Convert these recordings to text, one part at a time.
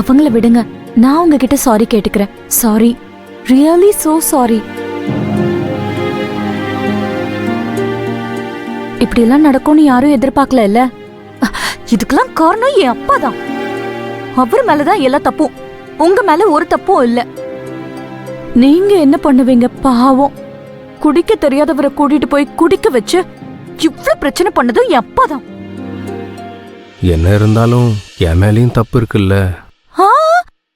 அவங்கள விடுங்க, நான் உங்ககிட்ட சாரி கேட்டுக்கிறேன். Sorry, really so sorry. இப்படி எல்லாம் நடக்கும்னு யாரும் எதிர்பார்க்கல இல்ல. இதுக்கெல்லாம் காரணம் என் அப்பா தான். அவர் மேலதான் எல்லா தப்பும், உங்க மேல ஒரு தப்பும் இல்ல. நீங்க என்ன பண்ணுவீங்க பாவம்? குடிக்க தெரியாதவரை கூட்டிட்டு போய் குடிக்க வச்சு இவ்ளோ பிரச்சனை பண்ணதும் என் அப்பா தான். என்ன இருந்தாலும் என் மேலயும் தப்பு இருக்குல்ல.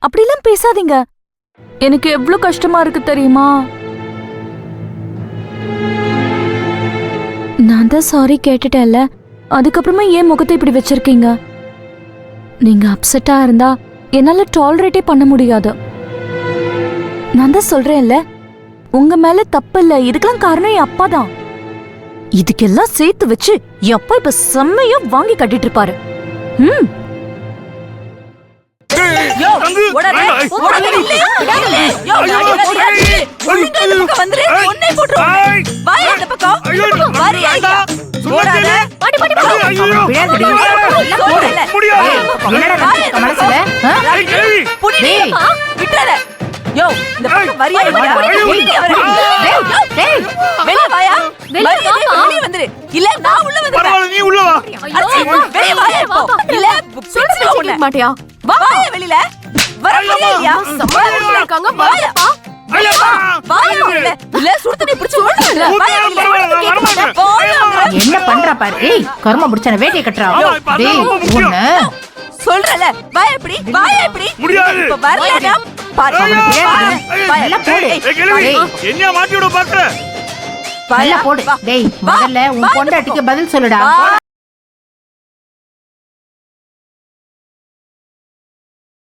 அப்படிலாம் பேசாதீங்க. எனக்கு எவ்வளவு கஷ்டமா இருக்கு தெரியுமா? நான் தான் சாரி கேட்டுட்டேன்ல, அதுக்கப்புறமா ஏன் முகத்தை இப்படி வச்சிருக்கீங்க? நீங்க அப்செட்டா இருந்தா என்னால டாலரேட்டே பண்ண முடியாது. நான் தான் சொல்றேன்ல, உங்க மேல தப்பு இல்ல, இதுக்கெல்லாம் காரணம் என் அப்பா தான். இதுக்கெல்லாம் சேர்த்து வச்சு என் அப்பா இப்ப செம்மையா வாங்கி கட்டிட்டு இருப்பாரு. என்ன பண்ற பாரு, கர்ம முடிச்சன வேட்டியை கட்டுறா. சொல்றல வாயா இப்படி, வாயா இப்படி முடியாது. இப்ப வரலனா பாரு, வாயா போடு. என்ன மாட்டி விட பாக்குற? வாயா போடு. டேய் முதல்ல உன் பொண்டாட்டிக்கு பதில் சொல்லுடா.